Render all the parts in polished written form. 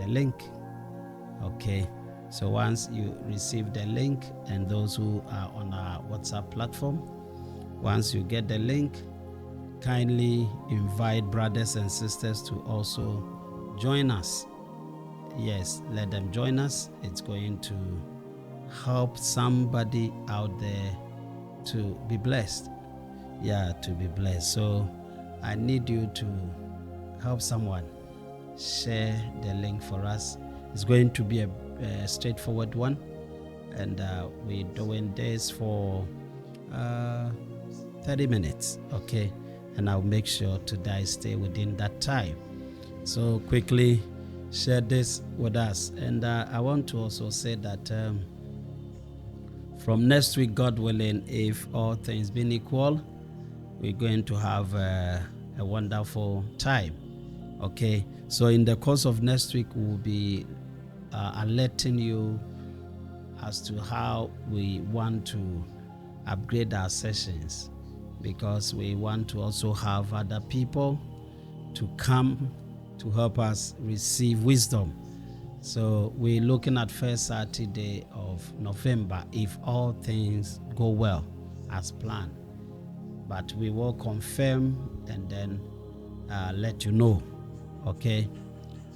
link. Okay, so once you receive the link, and those who are on our WhatsApp platform, once you get the link, kindly invite brothers and sisters to also join us. Yes, let them join us. It's going to help somebody out there to be blessed. Yeah, to be blessed. So I need you to help someone share the link for us. It's going to be a straightforward one, and we're doing this for 30 minutes. Okay, and I'll make sure to stay within that time. So quickly share this with us. And I want to also say that from next week, God willing, if all things being equal, we're going to have a wonderful time. Okay, so in the course of next week, we'll be alerting you as to how we want to upgrade our sessions, because we want to also have other people to come to help us receive wisdom. So we're looking at first Saturday of November, if all things go well as planned. But we will confirm and then let you know. Okay?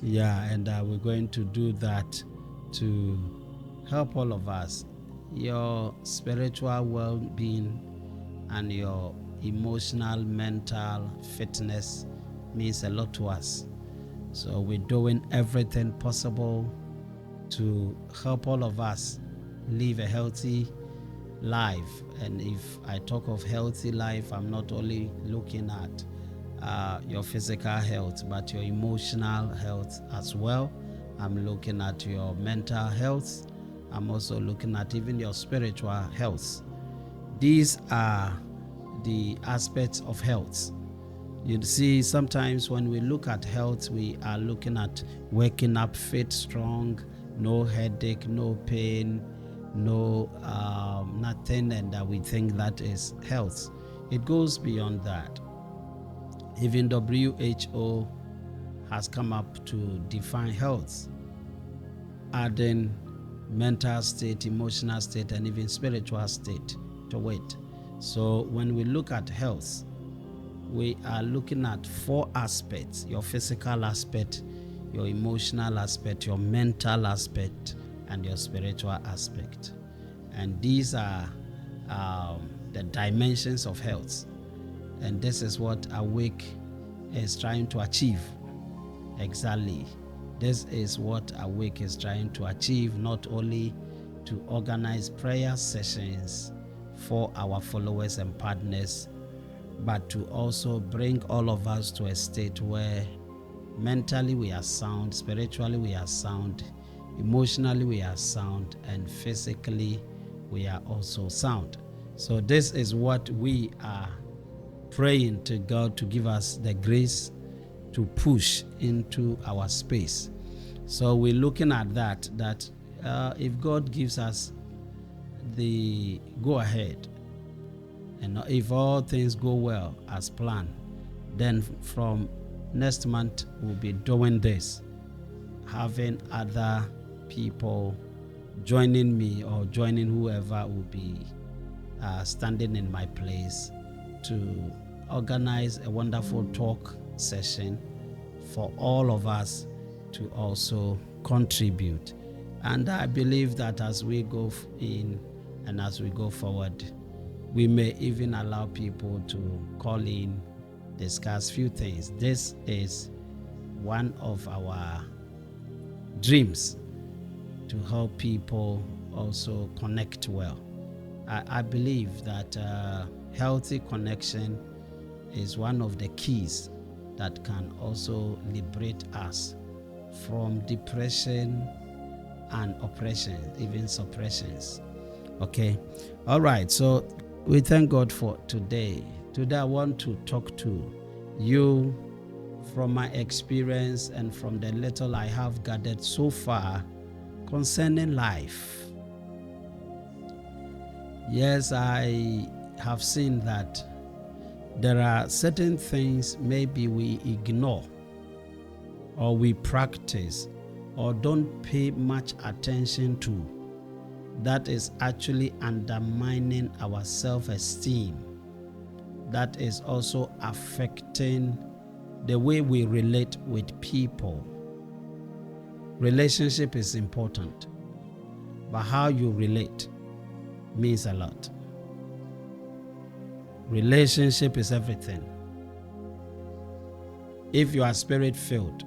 Yeah, and we're going to do that to help all of us. Your spiritual well-being and your emotional, mental fitness means a lot to us. So we're doing everything possible to help all of us live a healthy life. And if I talk of healthy life, I'm not only looking at your physical health, but your emotional health as well. I'm looking at your mental health. I'm also looking at even your spiritual health. These are the aspects of health. You see, sometimes when we look at health, we are looking at waking up fit, strong, no headache, no pain, no nothing, and we think that is health. It goes beyond that. Even WHO has come up to define health, adding mental state, emotional state, and even spiritual state to it. So when we look at health, we are looking at 4 aspects: your physical aspect, your emotional aspect, your mental aspect, and your spiritual aspect. And these are the dimensions of health. And this is what Awake is trying to achieve. Exactly. This is what Awake is trying to achieve, not only to organize prayer sessions for our followers and partners, but to also bring all of us to a state where mentally we are sound, spiritually we are sound, emotionally we are sound, and physically we are also sound. So this is what we are praying to God to give us the grace to push into our space. So we're looking at that if God gives us the go ahead, and if all things go well as planned, then from next month we'll be doing this, having other people joining me or joining whoever will be standing in my place to organize a wonderful talk session for all of us to also contribute. And I believe that as we go in and as we go forward, we may even allow people to call in, discuss few things. This is one of our dreams, to help people also connect well. I believe that healthy connection is one of the keys that can also liberate us from depression and oppression, even suppressions. Okay. All right. So we thank God for today. Today I want to talk to you from my experience and from the little I have gathered so far concerning life. Yes, I have seen that there are certain things maybe we ignore or we practice or don't pay much attention to, that is actually undermining our self-esteem. That is also affecting the way we relate with people. Relationship is important, but how you relate means a lot. Relationship is everything. If you are spirit-filled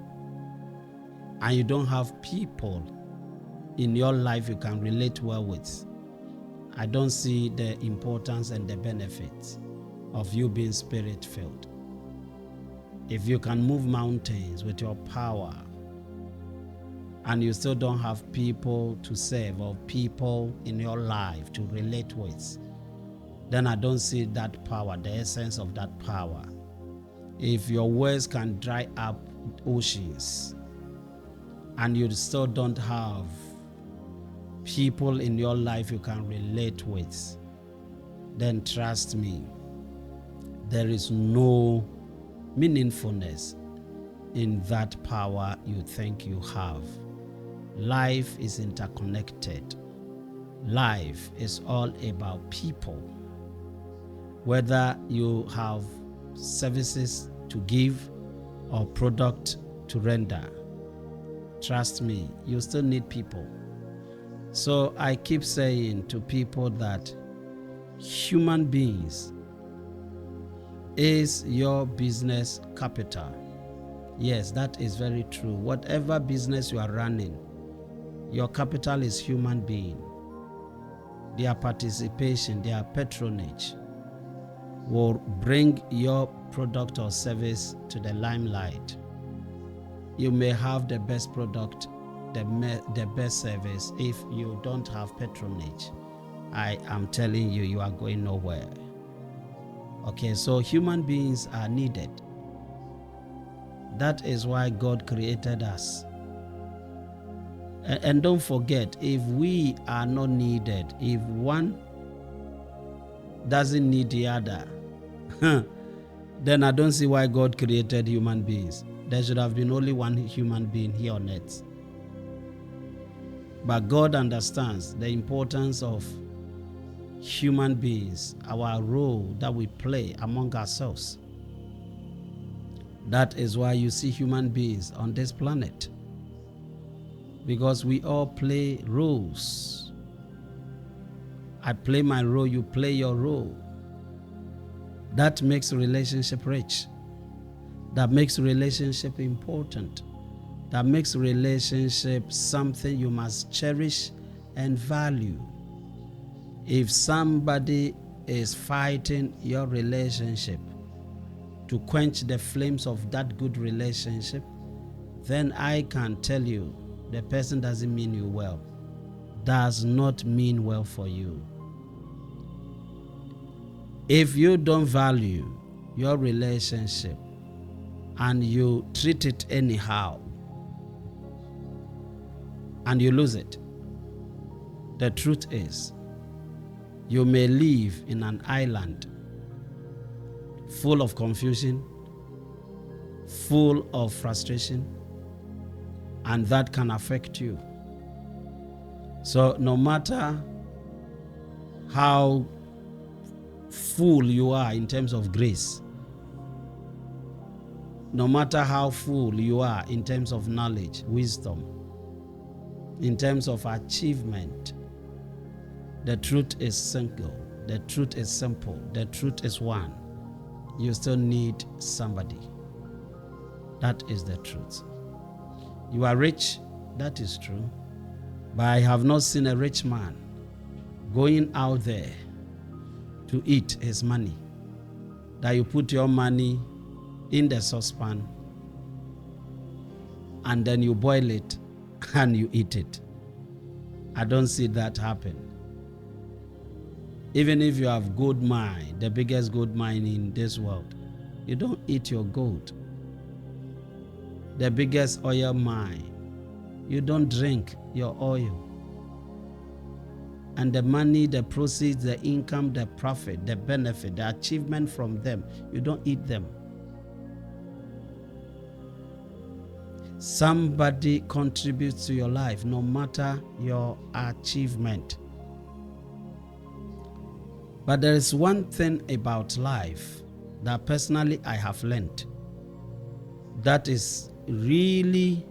and you don't have people in your life you can relate well with, I don't see the importance and the benefits of you being spirit-filled. If you can move mountains with your power and you still don't have people to serve or people in your life to relate with, then I don't see that power, the essence of that power. If your words can dry up oceans and you still don't have people in your life you can relate with, then trust me, there is no meaningfulness in that power you think you have. Life is interconnected. Life is all about people. Whether you have services to give or product to render, trust me, you still need people. So I keep saying to people that human beings is your business capital. Yes, that is very true. Whatever business you are running, your capital is human being. Their participation, their patronage will bring your product or service to the limelight. You may have the best product, the best service. If you don't have patronage, I am telling you, you are going nowhere. Okay, so human beings are needed. That is why God created us. And don't forget, if we are not needed, if one doesn't need the other, then I don't see why God created human beings. There should have been only one human being here on earth. But God understands the importance of human beings, our role that we play among ourselves. That is why you see human beings on this planet, because we all play roles. I play my role, you play your role. That makes a relationship rich. That makes a relationship important. That makes a relationship something you must cherish and value. If somebody is fighting your relationship to quench the flames of that good relationship, then I can tell you the person doesn't mean you well, does not mean well for you. If you don't value your relationship and you treat it anyhow and you lose it, the truth is you may live in an island full of confusion, full of frustration, and that can affect you. So no matter how full you are in terms of grace, no matter how full you are in terms of knowledge, wisdom, in terms of achievement, the truth is single, the truth is simple, the truth is one. You still need somebody. That is the truth. You are rich, that is true, but I have not seen a rich man going out there to eat his money, that you put your money in the saucepan and then you boil it and you eat it. I don't see that happen. Even if you have gold mine, the biggest gold mine in this world, you don't eat your gold. The biggest oil mine, you don't drink your oil. And the money, the proceeds, the income, the profit, the benefit, the achievement from them, you don't eat them. Somebody contributes to your life, no matter your achievement. But there is one thing about life that personally I have learned that is really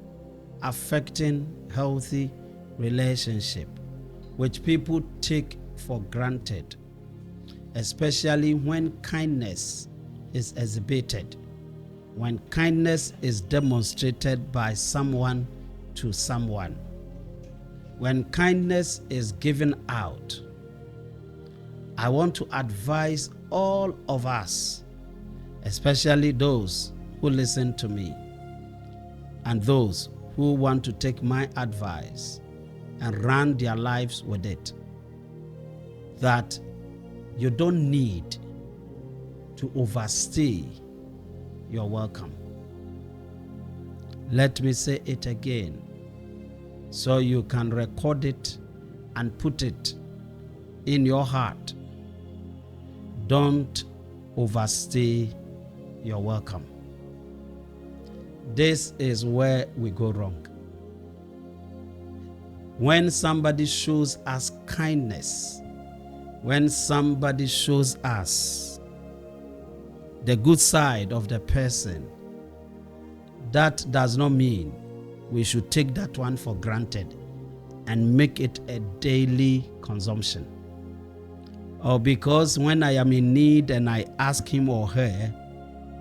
affecting healthy relationship, which people take for granted, especially when kindness is exhibited, when kindness is demonstrated by someone to someone, when kindness is given out. I want to advise all of us, especially those who listen to me and those who want to take my advice and run their lives with it, that you don't need to overstay your welcome. Let me say it again so you can record it and put it in your heart. Don't overstay your welcome. This is where we go wrong. When somebody shows us kindness, when somebody shows us the good side of the person, that does not mean we should take that one for granted and make it a daily consumption. Or because when I am in need and I ask him or her,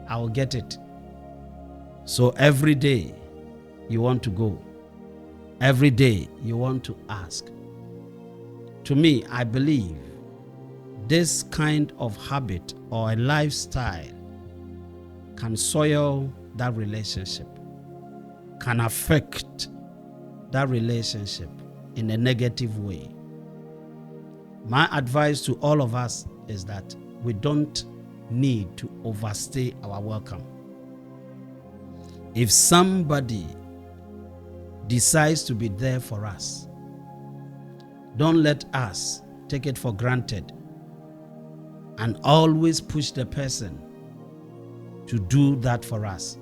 I will get it. So every day you want to go. Every day you want to ask. To me, I believe this kind of habit or a lifestyle can soil that relationship, can affect that relationship in a negative way. My advice to all of us is that we don't need to overstay our welcome. If somebody decides to be there for us, don't let us take it for granted and always push the person to do that for us.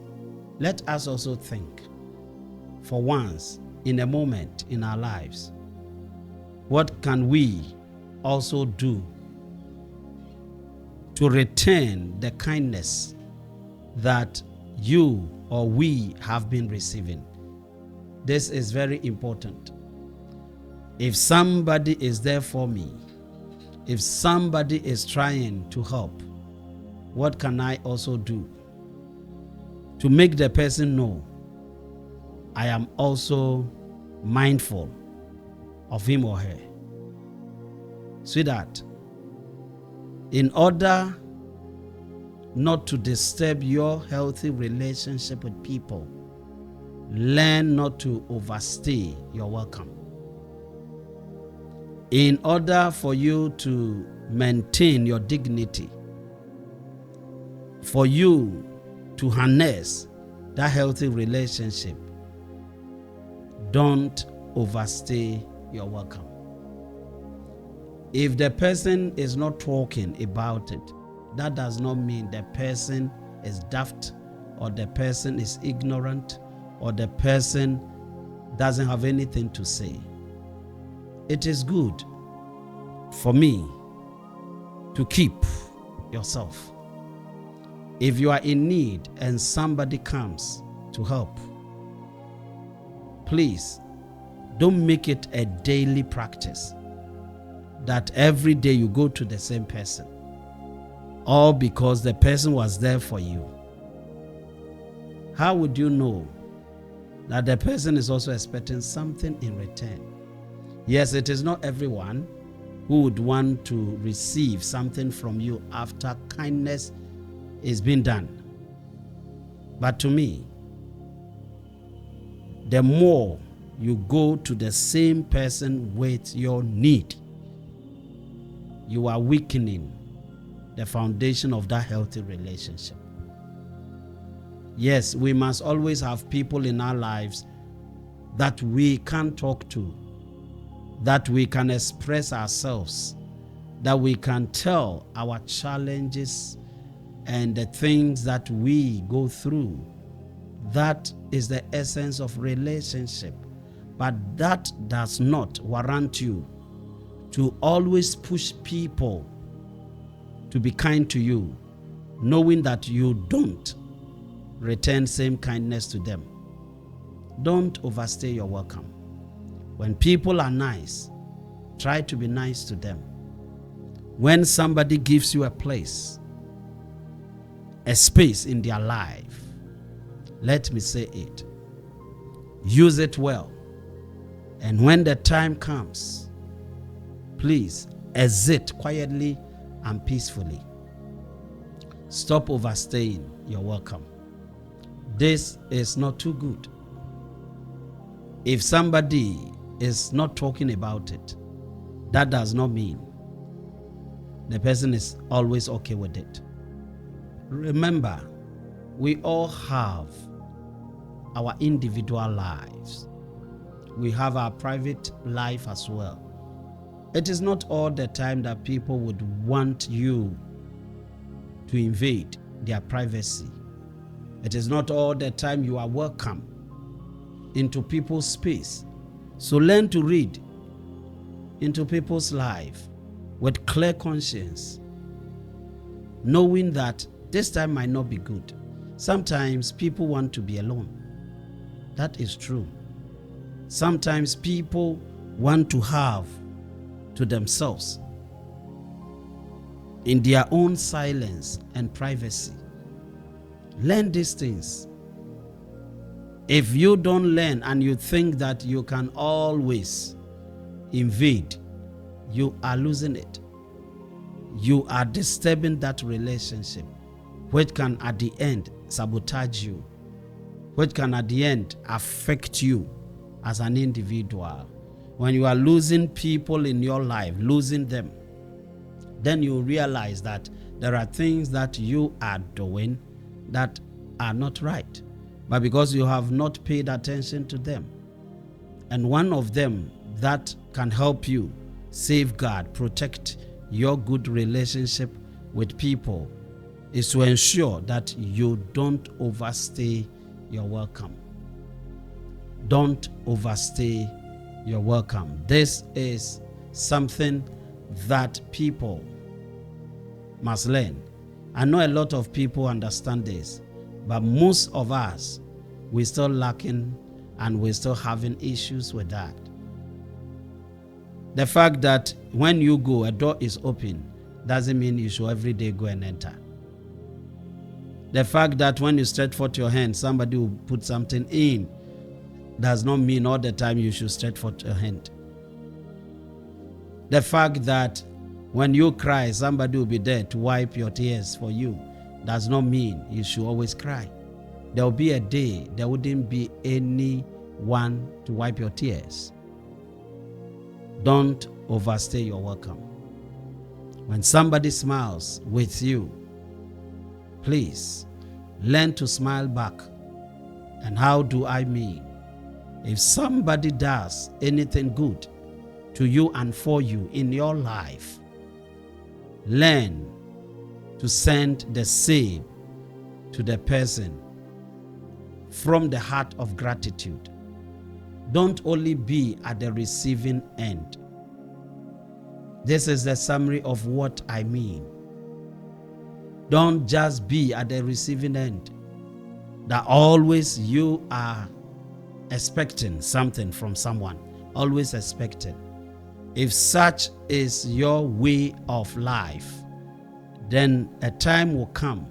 Let us also think, for once in a moment in our lives, what can we also do to return the kindness that you or we have been receiving? This is very important. If somebody is there for me, if somebody is trying to help, what can I also do to make the person know I am also mindful of him or her? Sweetheart, in order not to disturb your healthy relationship with people, learn not to overstay your welcome. In order for you to maintain your dignity, for you to harness that healthy relationship, don't overstay your welcome. If the person is not talking about it, that does not mean the person is daft or the person is ignorant or the person doesn't have anything to say. It is good for me to keep yourself. If you are in need and somebody comes to help, please don't make it a daily practice that every day you go to the same person, all because the person was there for you. How would you know that the person is also expecting something in return? Yes, it is not everyone who would want to receive something from you after kindness is being done. But to me, the more you go to the same person with your need, you are weakening the foundation of that healthy relationship. Yes, we must always have people in our lives that we can talk to, that we can express ourselves, that we can tell our challenges and the things that we go through That is the essence of relationship. But that does not warrant you to always push people to be kind to you, knowing that you don't return same kindness to them. Don't overstay your welcome. When people are nice, try to be nice to them. When somebody gives you a place, a space in their life, let me say it, use it well. And when the time comes, please exit quietly and peacefully. Stop overstaying your welcome. This is not too good. If somebody is not talking about it, that does not mean the person is always okay with it. Remember, we all have our individual lives. We have our private life as well. It is not all the time that people would want you to invade their privacy. It is not all the time you are welcome into people's space. So learn to read into people's life with clear conscience, knowing that this time might not be good. Sometimes people want to be alone. That is true. Sometimes people want to have to themselves in their own silence and privacy. Learn these things. If you don't learn and you think that you can always invade, you are losing it. You are disturbing that relationship, which can at the end sabotage you, which can at the end affect you as an individual. When you are losing people in your life, losing them, then you realize that there are things that you are doing that are not right, but because you have not paid attention to them. And one of them that can help you safeguard, protect your good relationship with people is to ensure that you don't overstay your welcome. Don't overstay your welcome. This is something that people must learn. I know a lot of people understand this, but most of us, we're still lacking and we're still having issues with that. The fact that when you go, a door is open, doesn't mean you should every day go and enter. The fact that when you stretch forth your hand, somebody will put something in, does not mean all the time you should stretch forth your hand. The fact that when you cry, somebody will be there to wipe your tears for you, does not mean you should always cry. There will be a day there wouldn't be anyone to wipe your tears. Don't overstay your welcome. When somebody smiles with you, please learn to smile back. And how do I mean? If somebody does anything good to you and for you in your life, learn to send the same to the person from the heart of gratitude. Don't only be at the receiving end. This is the summary of what I mean. Don't just be at the receiving end, that always you are expecting something from someone, always expecting. If such is your way of life, then a time will come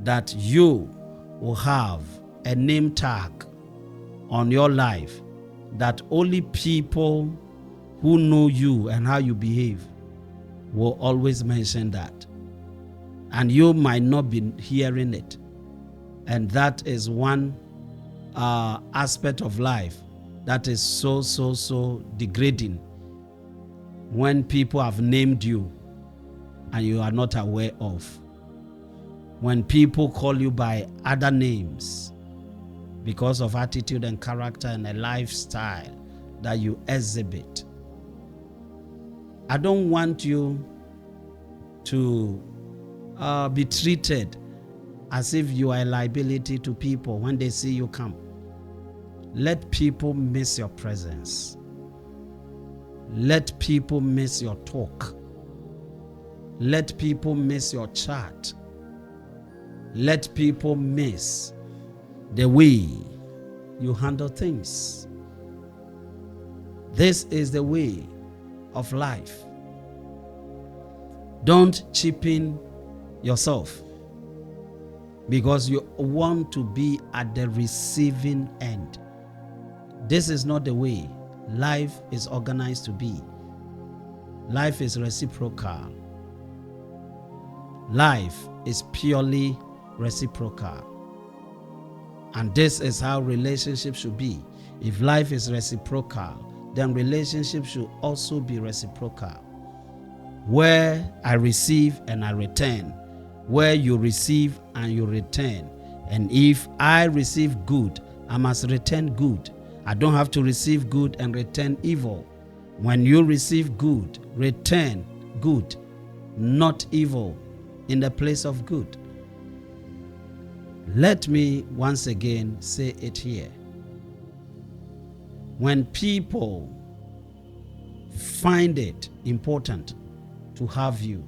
that you will have a name tag on your life that only people who know you and how you behave will always mention that. And you might not be hearing it. And that is one aspect of life that is so degrading, when people have named you and you are not aware of. When people call you by other names because of attitude and character and a lifestyle that you exhibit. I don't want you to be treated as if you are a liability to people when they see you come. Let people miss your presence. Let people miss your talk. Let people miss your chat. Let people miss the way you handle things. This is the way of life. Don't cheapen yourself because you want to be at the receiving end. This is not the way life is organized to be. Life is reciprocal. Life is purely reciprocal. And this is how relationships should be. If life is reciprocal, then relationships should also be reciprocal. Where I receive and I return. Where you receive and you return. And if I receive good, I must return good. I don't have to receive good and return evil. When you receive good, return good, not evil in the place of good. Let me once again say it here. When people find it important to have you,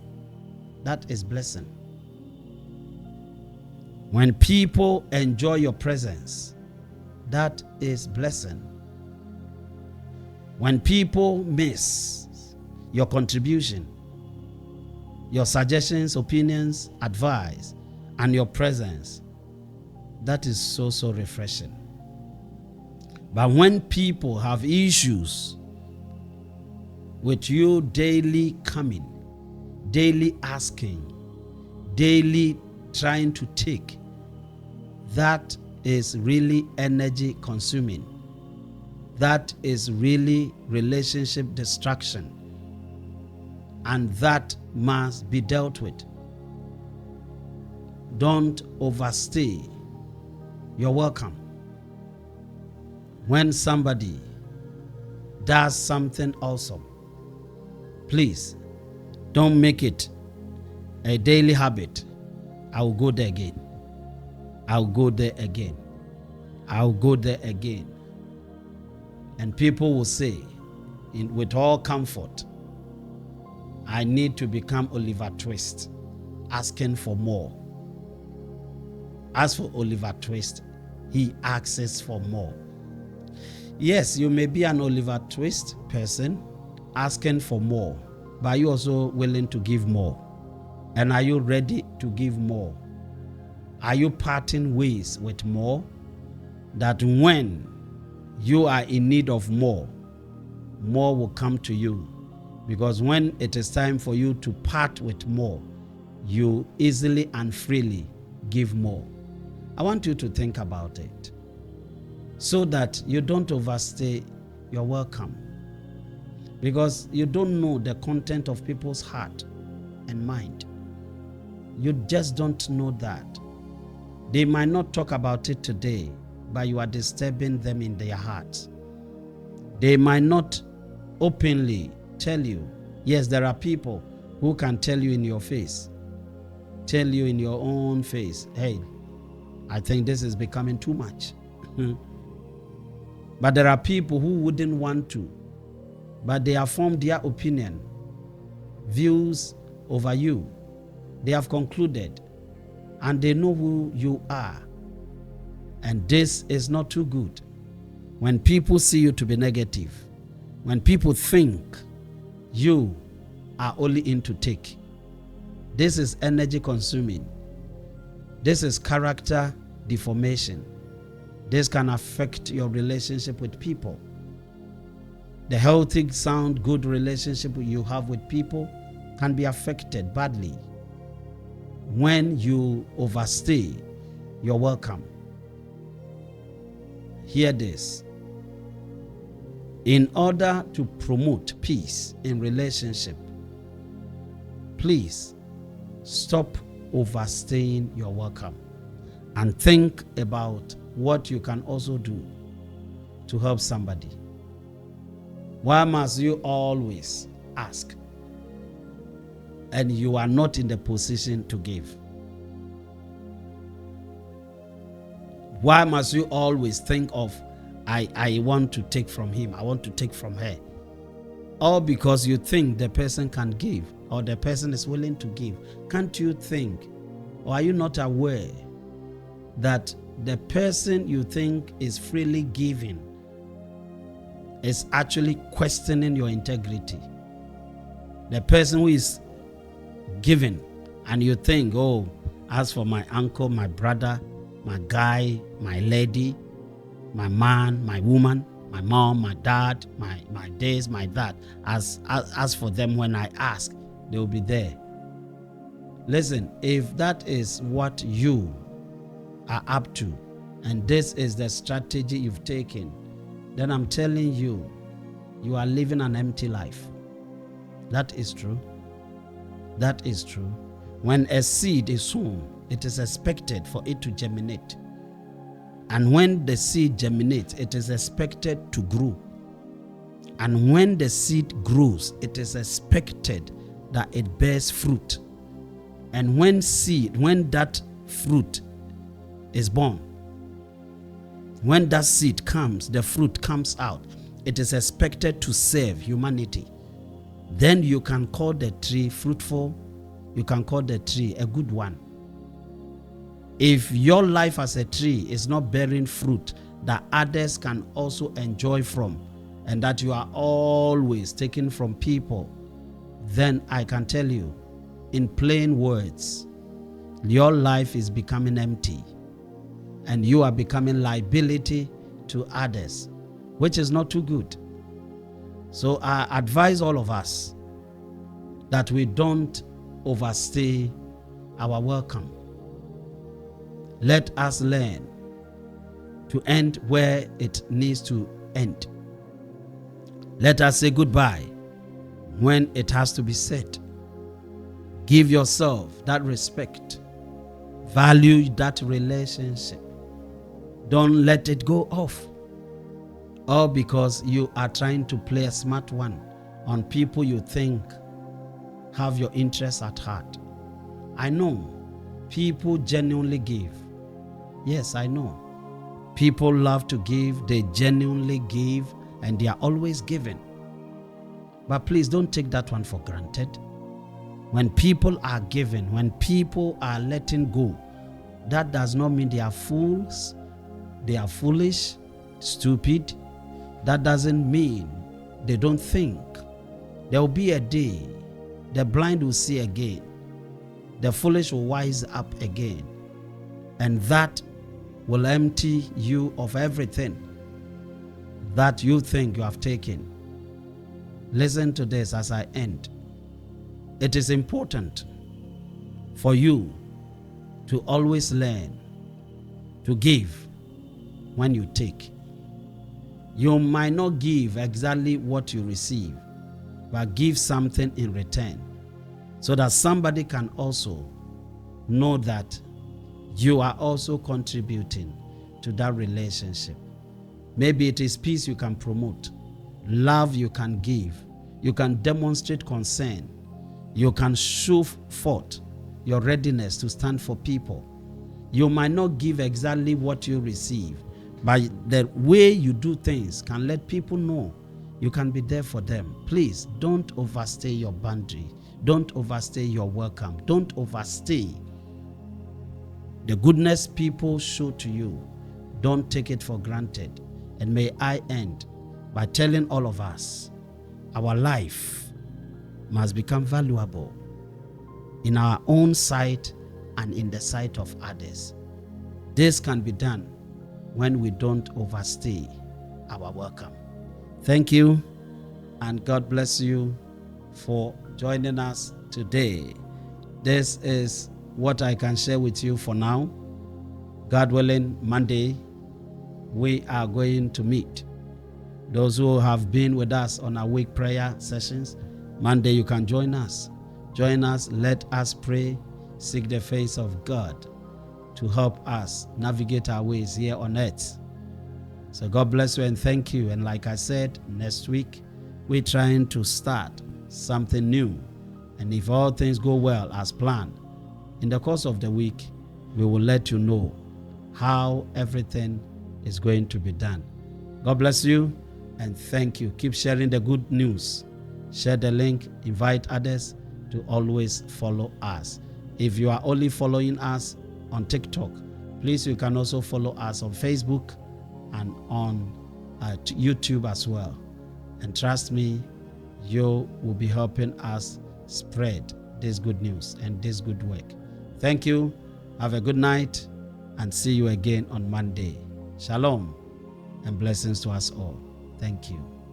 that is blessing. When people enjoy your presence, that is blessing. When people miss your contribution, your suggestions, opinions, advice, and your presence, that is so refreshing. But when people have issues with you daily coming, daily asking, daily trying to take, that is really energy consuming. That is really relationship destruction. And that must be dealt with. Don't overstay your welcome. When somebody does something awesome, please don't make it a daily habit. I'll go there again. I'll go there again. I'll go there again. And people will say, with all comfort, I need to become Oliver Twist, asking for more. As for Oliver Twist, he asks for more. Yes, you may be an Oliver Twist person asking for more, but are you also willing to give more? And are you ready to give more? Are you parting ways with more? That when you are in need of more, more will come to you. Because when it is time for you to part with more, you easily and freely give more. I want you to think about it so that you don't overstay your welcome. Because you don't know the content of people's heart and mind. You just don't know that. They might not talk about it today, but you are disturbing them in their hearts. They might not openly tell you. Yes, there are people who can tell you in your face, tell you in your own face, hey, I think this is becoming too much. But there are people who wouldn't want to, but they have formed their opinion, views over you. They have concluded, and they know who you are. And this is not too good. When people see you to be negative, when people think you are only in to take, this is energy consuming. This is character deformation. This can affect your relationship with people. The healthy, sound, good relationship you have with people can be affected badly when you overstay your welcome. Hear this. In order to promote peace in relationship, please stop overstaying your welcome and think about what you can also do to help somebody. Why must you always ask and you are not in the position to give? Why must you always think of, I want to take from him, I want to take from her? All because you think the person can give or the person is willing to give. Can't you think, or are you not aware that the person you think is freely giving is actually questioning your integrity? The person who is giving and you think, oh, as for my uncle, my brother, my guy, my lady, my man, my woman, my mom, my dad, my this, my that, as for them, when I ask, they will be there. Listen, if that is what you are up to, and this is the strategy you've taken, then I'm telling you, you are living an empty life. That is true. That is true. When a seed is sown, it is expected for it to germinate. And when the seed germinates, it is expected to grow. And when the seed grows, it is expected that it bears fruit. And when that fruit is born, when that seed comes, the fruit comes out, it is expected to serve humanity. Then you can call the tree fruitful, you can call the tree a good one. If your life as a tree is not bearing fruit that others can also enjoy from, and that you are always taking from people, then I can tell you, in plain words, your life is becoming empty and you are becoming liability to others, which is not too good. So I advise all of us that we don't overstay our welcome. Let us learn to end where it needs to end. Let us say goodbye when it has to be said. Give yourself that respect. Value that relationship. Don't let it go off. All because you are trying to play a smart one on people you think have your interests at heart. I know people genuinely give. Yes, I know. People love to give, they genuinely give, and they are always giving. But please don't take that one for granted. When people are giving, when people are letting go, that does not mean they are fools, they are foolish, stupid. That doesn't mean they don't think. There will be a day the blind will see again, the foolish will wise up again, and that will empty you of everything that you think you have taken. Listen to this as I end. It is important for you to always learn to give when you take. You might not give exactly what you receive, but give something in return so that somebody can also know that you are also contributing to that relationship. Maybe it is peace you can promote, love you can give, you can demonstrate concern, you can show forth your readiness to stand for people. You might not give exactly what you receive, but the way you do things can let people know you can be there for them. Please don't overstay your boundary. Don't overstay your welcome. Don't overstay the goodness people show to you. Don't take it for granted. And may I end by telling all of us, our life must become valuable in our own sight and in the sight of others. This can be done when we don't overstay our welcome. Thank you, and God bless you for joining us today. This is what I can share with you for now. God willing, Monday, we are going to meet. Those who have been with us on our week prayer sessions, Monday you can join us. Join us, let us pray, seek the face of God to help us navigate our ways here on earth. So God bless you and thank you. And like I said, next week, we're trying to start something new. And if all things go well as planned, in the course of the week, we will let you know how everything is going to be done. God bless you and thank you. Keep sharing the good news. Share the link, invite others to always follow us. If you are only following us on TikTok, please, you can also follow us on Facebook and on YouTube as well. And trust me, you will be helping us spread this good news and this good work. Thank you. Have a good night and see you again on Monday. Shalom and blessings to us all. Thank you.